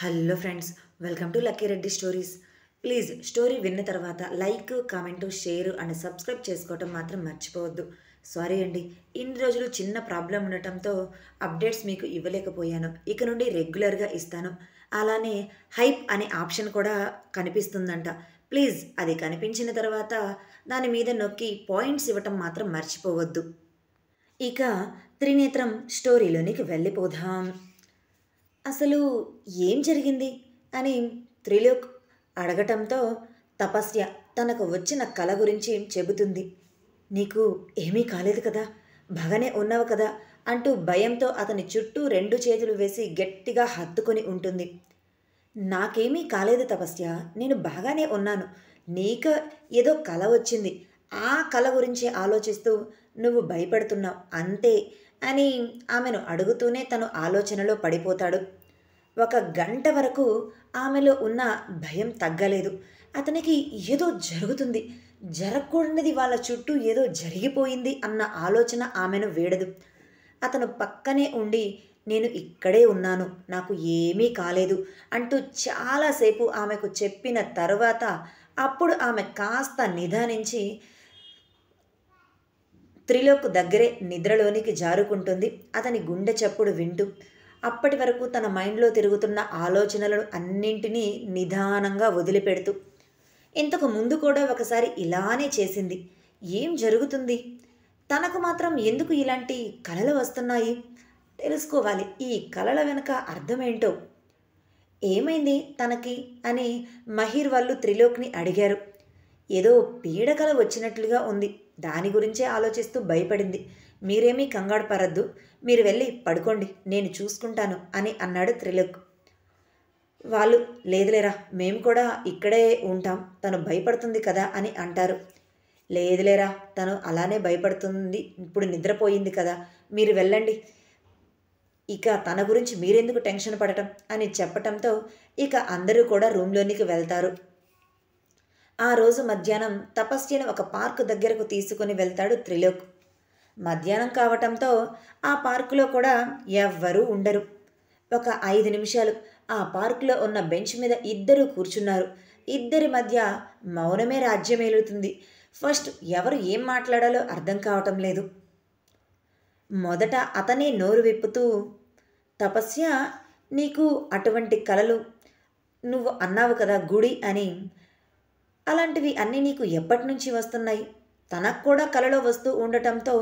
Hello friends, welcome to Lucky Reddy stories. Please story విన్న తర్వాత like, comment, share and subscribe చేసుకోవటం మాత్రం మర్చిపోవద్దు. సారీ అండి, ఇన్ని రోజులు చిన్న ప్రాబ్లం ఉండటంతో అప్డేట్స్ మీకు ఇవ్వలేకపోయాను. ఇక నుండి రెగ్యులర్గా ఇస్తాను. అలానే హైప్ అనే ఆప్షన్ కూడా కనిపిస్తుందంట. ప్లీజ్ అది కనిపించిన తర్వాత దాని మీద నొక్కి పాయింట్స్ ఇవ్వటం మాత్రం మర్చిపోవద్దు. ఇక త్రినేత్రం స్టోరీలోనికి వెళ్ళిపోదాం. అసలు ఏం జరిగింది అని త్రిలోక్ అడగటంతో తపస్య తనకు వచ్చిన కల గురించి చెబుతుంది. నీకు ఏమీ కాలేదు కదా, బాగానే ఉన్నావు కదా అంటూ భయంతో అతని చుట్టూ రెండు చేతులు వేసి గట్టిగా హత్తుకొని ఉంటుంది. నాకేమీ కాలేదు తపస్య, నేను బాగానే ఉన్నాను. నీకు ఏదో కల వచ్చింది, ఆ కల గురించి ఆలోచిస్తూ నువ్వు భయపడుతున్నావు అంతే అని ఆమెను అడుగుతూనే తను ఆలోచనలో పడిపోతాడు. ఒక గంట వరకు ఆమెలో ఉన్న భయం తగ్గలేదు. అతనికి ఏదో జరుగుతుంది, జరగకూడనిది వాళ్ళ చుట్టూ ఏదో జరిగిపోయింది అన్న ఆలోచన ఆమెను వేడదు. అతను పక్కనే ఉండి నేను ఇక్కడే ఉన్నాను, నాకు ఏమీ కాలేదు అంటూ చాలాసేపు ఆమెకు చెప్పిన తరువాత అప్పుడు ఆమె కాస్త నిదానించి త్రిలోక్ దగ్గరే నిద్రలోనికి జారుకుంటుంది, అతని గుండె చప్పుడు వింటూ. అప్పటి వరకు తన మైండ్లో తిరుగుతున్న ఆలోచనలను అన్నింటినీ నిదానంగా వదిలిపెడుతూ. ఇంతకు ముందు కూడా ఒకసారి ఇలానే చేసింది. ఏం జరుగుతుంది, తనకు మాత్రం ఎందుకు ఇలాంటి కలలు వస్తున్నాయి, తెలుసుకోవాలి. ఈ కలల వెనుక అర్థమేంటో, ఏమైంది తనకి అని మహిర్ వాళ్ళు త్రిలోక్ని అడిగారు. ఏదో పీడకల వచ్చినట్లుగా ఉంది, దాని గురించే ఆలోచిస్తూ భయపడింది. మీరేమీ కంగారు పడద్దు, మీరు వెళ్ళి పడుకోండి, నేను చూసుకుంటాను అని అన్నాడు త్రిలోక్. వాళ్ళు లేదులేరా, మేము కూడా ఇక్కడే ఉంటాం, తను భయపడుతుంది కదా అని అంటారు. లేదులేరా, తను అలానే భయపడుతుంది, ఇప్పుడు నిద్రపోయింది కదా, మీరు వెళ్ళండి, ఇక తన గురించి మీరెందుకు టెన్షన్ పడటం అని చెప్పటంతో ఇక అందరూ కూడా రూమ్లోనికి వెళ్తారు. ఆ రోజు మధ్యాహ్నం తపస్యను ఒక పార్కు దగ్గరకు తీసుకుని వెళ్తాడు త్రిలోక్. మధ్యాహ్నం కావటంతో ఆ పార్కులో కూడా ఎవ్వరూ ఉండరు. ఒక 5 నిమిషాలు ఆ పార్కులో ఉన్న బెంచ్ మీద ఇద్దరు కూర్చున్నారు. ఇద్దరి మధ్య మౌనమే రాజ్యమేలుతుంది. ఫస్ట్ ఎవరు ఏం మాట్లాడాలో అర్థం కావటం లేదు. మొదట అతనే నోరు విప్పుతూ, తపస్య, నీకు అటువంటి కలలు, నువ్వు అన్నావు కదా గుడి అని, అలాంటివి అన్నీ నీకు ఎప్పటి నుంచి వస్తున్నాయి? తనకు కూడా కలలో వస్తూ ఉండటంతో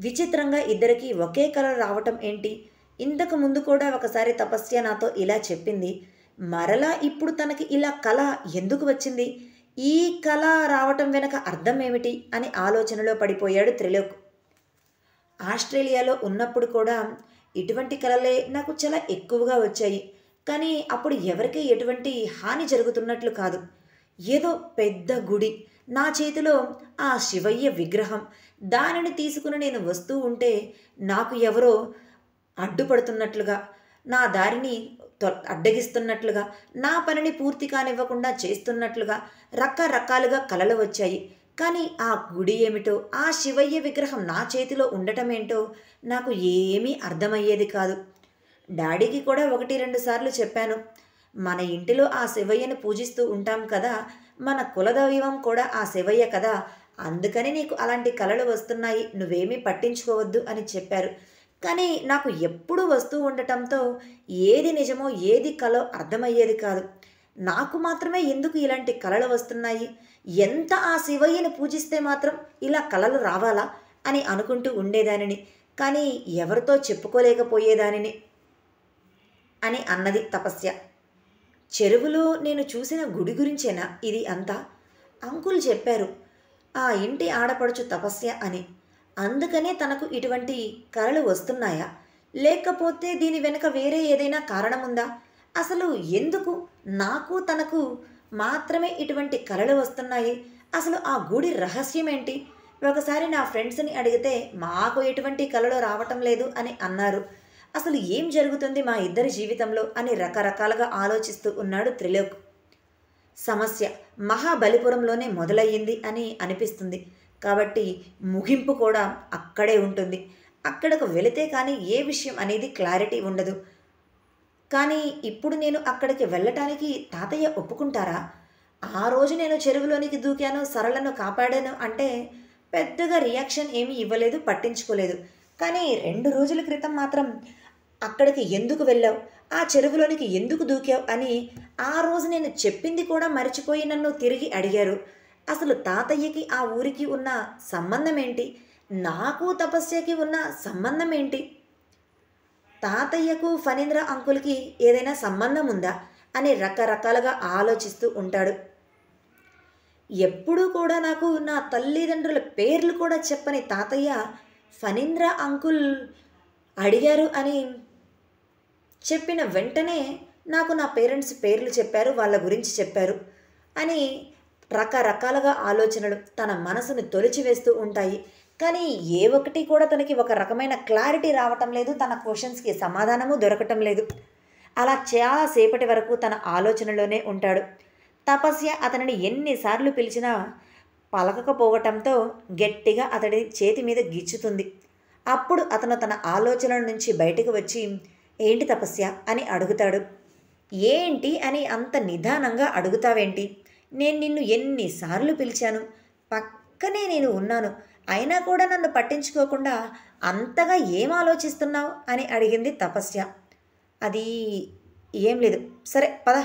విచిత్రంగా ఇద్దరికీ ఒకే కల రావటం ఏంటి? ఇంతకు ముందు కూడా ఒకసారి తపస్య నాతో ఇలా చెప్పింది, మరలా ఇప్పుడు తనకి ఇలా కల ఎందుకు వచ్చింది? ఈ కల రావటం వెనక అర్థం ఏమిటి అని ఆలోచనలో పడిపోయాడు త్రిలోక్. ఆస్ట్రేలియాలో ఉన్నప్పుడు కూడా ఇటువంటి కలలే నాకు చాలా ఎక్కువగా వచ్చాయి, కానీ అప్పుడు ఎవరికీ ఎటువంటి హాని జరుగుతున్నట్లు కాదు. ఏదో పెద్ద గుడి, నా చేతిలో ఆ శివయ్య విగ్రహం, దానిని తీసుకుని నేను వస్తూ ఉంటే నాకు ఎవరో అడ్డుపడుతున్నట్లుగా, నా దారిని అడ్డగిస్తున్నట్లుగా, నా పనిని పూర్తి కానివ్వకుండా చేస్తున్నట్లుగా రకరకాలుగా కలలు వచ్చాయి. కానీ ఆ గుడి ఏమిటో, ఆ శివయ్య విగ్రహం నా చేతిలో ఉండటం ఏంటో నాకు ఏమీ అర్థమయ్యేది కాదు. డాడీకి కూడా 1-2 సార్లు చెప్పాను, మన ఇంటిలో ఆ శివయ్యను పూజిస్తూ ఉంటాం కదా, మన కులదైవం కూడా ఆ శివయ్య కదా, అందుకని నీకు అలాంటి కలలు వస్తున్నాయి, నువ్వేమీ పట్టించుకోవద్దు అని చెప్పారు. కానీ నాకు ఎప్పుడూ వస్తూ ఉండటంతో ఏది నిజమో ఏది కలో అర్థమయ్యేది కాదు. నాకు మాత్రమే ఎందుకు ఇలాంటి కలలు వస్తున్నాయి, ఎంత ఆ శివయ్యను పూజిస్తే మాత్రం ఇలా కలలు రావాలా అని అనుకుంటూ ఉండేదానిని, కానీ ఎవరితో చెప్పుకోలేకపోయేదానిని అని అన్నది తపస్య. చెరువులో నేను చూసిన గుడి గురించేనా ఇది అంతా? అంకుల్ చెప్పారు ఆ ఇంటి ఆడపడుచు తపస్య అని, అందుకనే తనకు ఇటువంటి కలలు వస్తున్నాయా, లేకపోతే దీని వెనుక వేరే ఏదైనా కారణం ఉందా? అసలు ఎందుకు నాకు తనకు మాత్రమే ఇటువంటి కలలు వస్తున్నాయి? అసలు ఆ గుడి రహస్యం ఏంటి? ఒకసారి నా ఫ్రెండ్స్ని అడిగితే మాకు ఎటువంటి కలలు రావటం లేదు అని అన్నారు. అసలు ఏం జరుగుతుంది మా ఇద్దరి జీవితంలో అని రకరకాలుగా ఆలోచిస్తూ ఉన్నాడు త్రిలోక్. సమస్య మహాబలిపురంలోనే మొదలయ్యింది అని అనిపిస్తుంది, కాబట్టి ముగింపు కూడా అక్కడే ఉంటుంది. అక్కడకు వెళితే కానీ ఏ విషయం అనేది క్లారిటీ ఉండదు. కానీ ఇప్పుడు నేను అక్కడికి వెళ్ళటానికి తాతయ్య ఒప్పుకుంటారా? ఆ రోజు నేను చెరువులోనికి దూకాను, సరళను కాపాడాను అంటే పెద్దగా రియాక్షన్ ఏమీ ఇవ్వలేదు, పట్టించుకోలేదు. కానీ 2 రోజుల క్రితం మాత్రం అక్కడికి ఎందుకు వెళ్ళావు? ఆ చెరువులోనికి ఎందుకు దూకావు? అని ఆ రోజు నేను చెప్పింది కూడా మర్చిపోయి నన్ను తిరిగి అడిగారు. అసలు తాతయ్యకి ఆ ఊరికి ఉన్న సంబంధం ఏంటి? నాకు తపస్యకి ఉన్న సంబంధం ఏంటి? తాతయ్యకు ఫణీంద్ర అంకుల్‌కి ఏదైనా సంబంధం ఉందా? అని రకరకాలుగా ఆలోచిస్తూ ఉంటాడు. ఎప్పుడూ కూడా నాకు నా తల్లిదండ్రుల పేర్లు కూడా చెప్పని తాతయ్య ఫణీంద్ర అంకుల్ అడిగారు అని చెప్పిన వెంటనే నాకు నా పేరెంట్స్ పేర్లు చెప్పారు, వాళ్ళ గురించి చెప్పారు అని రకరకాలుగా ఆలోచనలు తన మనసును తొలిచివేస్తూ ఉంటాయి. కానీ ఏ ఒక్కటి కూడా తనకి ఒక రకమైన క్లారిటీ రావటం లేదు. తన క్వశ్చన్స్‌కి సమాధానము దొరకటం లేదు. అలా చాలా సేపటి వరకు తన ఆలోచనలోనే ఉంటాడు. తపస్య అతనిని ఎన్నిసార్లు పిలిచినా పలకకపోవటంతో గట్టిగా అతడి చేతి మీద గిచ్చుతుంది. అప్పుడు అతను తన ఆలోచనల నుంచి బయటకు వచ్చి, ఏంటి తపస్య అని అడుగుతాడు. ఏంటి అని అంత నిదానంగా అడుగుతావేంటి? నేను నిన్ను ఎన్నిసార్లు పిలిచాను, పక్కనే నేను ఉన్నాను, అయినా కూడా నన్ను పట్టించుకోకుండా అంతగా ఏం ఆలోచిస్తున్నావు అని అడిగింది తపస్య. అది ఏం లేదు. సరే పద,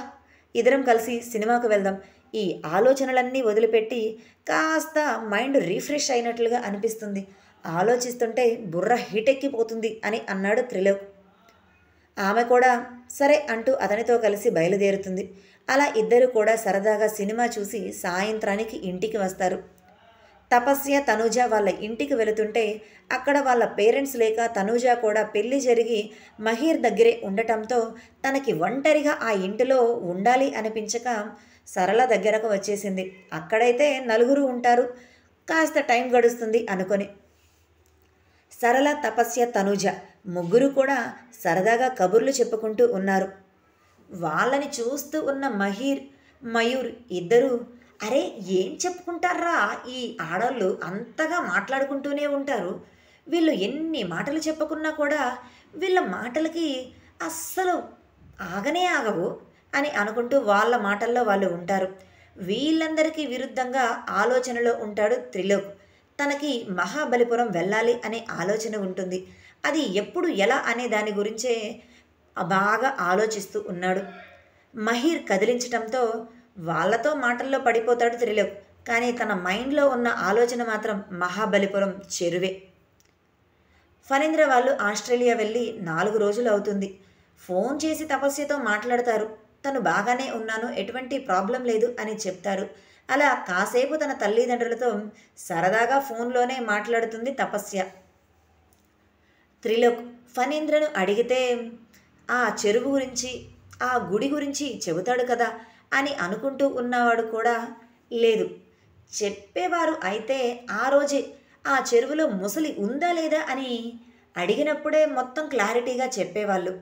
ఇద్దరం కలిసి సినిమాకు వెళ్దాం. ఈ ఆలోచనలన్నీ వదిలిపెట్టి కాస్త మైండ్ రీఫ్రెష్ అయినట్లుగా అనిపిస్తుంది. ఆలోచిస్తుంటే బుర్ర హీటెక్కిపోతుంది అని అన్నాడు త్రిలోక్. ఆమె కూడా సరే అంటూ అతనితో కలిసి బయలుదేరుతుంది. అలా ఇద్దరు కూడా సరదాగా సినిమా చూసి సాయంత్రానికి ఇంటికి వస్తారు. తపస్య తనూజ వాళ్ళ ఇంటికి వెళుతుంటే అక్కడ వాళ్ళ పేరెంట్స్ లేక తనూజ కూడా పెళ్లి జరిగి మహీర్ దగ్గరే ఉండటంతో తనకి ఒంటరిగా ఆ ఇంటిలో ఉండాలి అనిపించక సరళ దగ్గరకు వచ్చేసింది. అక్కడైతే నలుగురు ఉంటారు, కాస్త టైం గడుస్తుంది అనుకొని. సరళ, తపస్య, తనూజ ముగ్గురు కూడా సరదాగా కబుర్లు చెప్పుకుంటూ ఉన్నారు. వాళ్ళని చూస్తూ ఉన్న మహీర్, మయూర్ ఇద్దరూ అరే ఏం చెప్పుకుంటారా ఈ ఆడోళ్ళు, అంతగా మాట్లాడుకుంటూనే ఉంటారు, వీళ్ళు ఎన్ని మాటలు చెప్పుకున్నా కూడా వీళ్ళ మాటలకి అస్సలు ఆగనే ఆగవు అని అనుకుంటూ వాళ్ళ మాటల్లో వాళ్ళు ఉంటారు. వీళ్ళందరికీ విరుద్ధంగా ఆలోచనలో ఉంటాడు త్రిలోక్. తనకి మహాబలిపురం వెళ్ళాలి అనే ఆలోచన ఉంటుంది. అది ఎప్పుడు ఎలా అనే దాని గురించే బాగా ఆలోచిస్తూ ఉన్నాడు. మహీర్ కదిలించటంతో వాళ్ళతో మాటల్లో పడిపోతాడు త్రిలోక్. కానీ తన మైండ్లో ఉన్న ఆలోచన మాత్రం మహాబలిపురం చెరువే. ఫణీంద్ర వాళ్ళు ఆస్ట్రేలియా వెళ్ళి 4 రోజులు అవుతుంది. ఫోన్ చేసి తపస్యతో మాట్లాడతారు. తను బాగానే ఉన్నాను, ఎటువంటి ప్రాబ్లం లేదు అని చెప్తారు. అలా కాసేపు తన తల్లిదండ్రులతో సరదాగా ఫోన్లోనే మాట్లాడుతుంది తపస్య. త్రిలోక్ ఫణీంద్రను అడిగితే ఆ చెరువు గురించి, ఆ గుడి గురించి చెబుతాడు కదా అని అనుకుంటూ ఉన్నవాడు కూడా లేదు. చెప్పేవారు అయితే ఆ రోజే ఆ చెరువులో ముసలి ఉందా లేదా అని అడిగినప్పుడే మొత్తం క్లారిటీగా చెప్పేవాళ్ళు.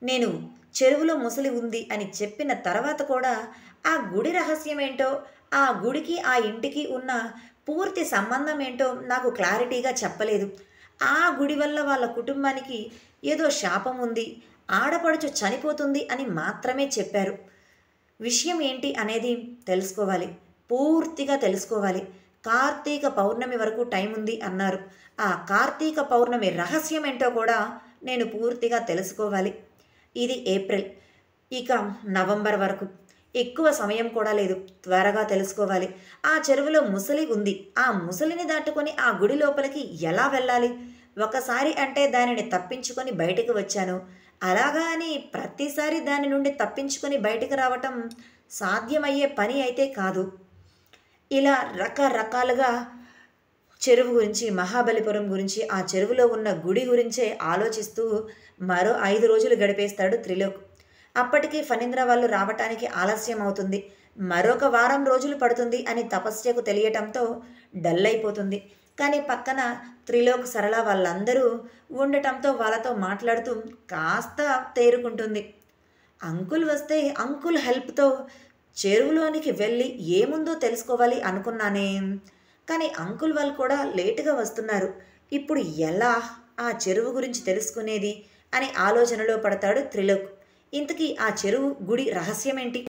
నేను చెరువులో ముసలి ఉంది అని చెప్పిన తర్వాత కూడా ఆ గుడి రహస్యమేంటో, ఆ గుడికి ఆ ఇంటికి ఉన్న పూర్తి సంబంధం ఏంటో నాకు క్లారిటీగా చెప్పలేదు. ఆ గుడి వల్ల వాళ్ళ కుటుంబానికి ఏదో శాపం ఉంది, ఆడపడుచు చనిపోతుంది అని మాత్రమే చెప్పారు. విషయం ఏంటి అనేది తెలుసుకోవాలి, పూర్తిగా తెలుసుకోవాలి. కార్తీక పౌర్ణమి వరకు టైం ఉంది అన్నారు. ఆ కార్తీక పౌర్ణమి రహస్యం ఏంటో కూడా నేను పూర్తిగా తెలుసుకోవాలి. ఇది ఏప్రిల్, ఇక నవంబర్ వరకు ఎక్కువ సమయం కూడా లేదు. త్వరగా తెలుసుకోవాలి. ఆ చెరువులో ముసలి ఉంది, ఆ ముసలిని దాటుకొని ఆ గుడి లోపలికి ఎలా వెళ్ళాలి? ఒకసారి అంటే దానిని తప్పించుకొని బయటకు వచ్చాను, అలాగా అని ప్రతిసారి దాని నుండి తప్పించుకొని బయటకు రావటం సాధ్యమయ్యే పని అయితే కాదు. ఇలా రకరకాలుగా చెరువు గురించి, మహాబలిపురం గురించి, ఆ చెరువులో ఉన్న గుడి గురించే ఆలోచిస్తూ మరో 5 రోజులు గడిపేస్తాడు త్రిలోక్. అప్పటికి ఫణీంద్ర వాళ్ళు రావటానికి ఆలస్యం అవుతుంది. మరొక వారం రోజులు పడుతుంది అని తపస్యకు తెలియటంతో డల్ అయిపోతుంది. కానీ పక్కన త్రిలోక్, సరళ వాళ్ళందరూ ఉండటంతో వాళ్ళతో మాట్లాడుతూ కాస్త తేరుకుంటుంది. అంకుల్ వస్తే అంకుల్ హెల్ప్తో చెరువులోనికి వెళ్ళి ఏముందో తెలుసుకోవాలి అనుకున్నానే, కానీ అంకుల్ వాళ్ళు కూడా లేటుగా వస్తున్నారు. ఇప్పుడు ఎలా ఆ చెరువు గురించి తెలుసుకునేది అని ఆలోచనలో పడతాడు త్రిలోక్. ఇంతకీ ఆ చెరువు గుడి రహస్యమేంటి?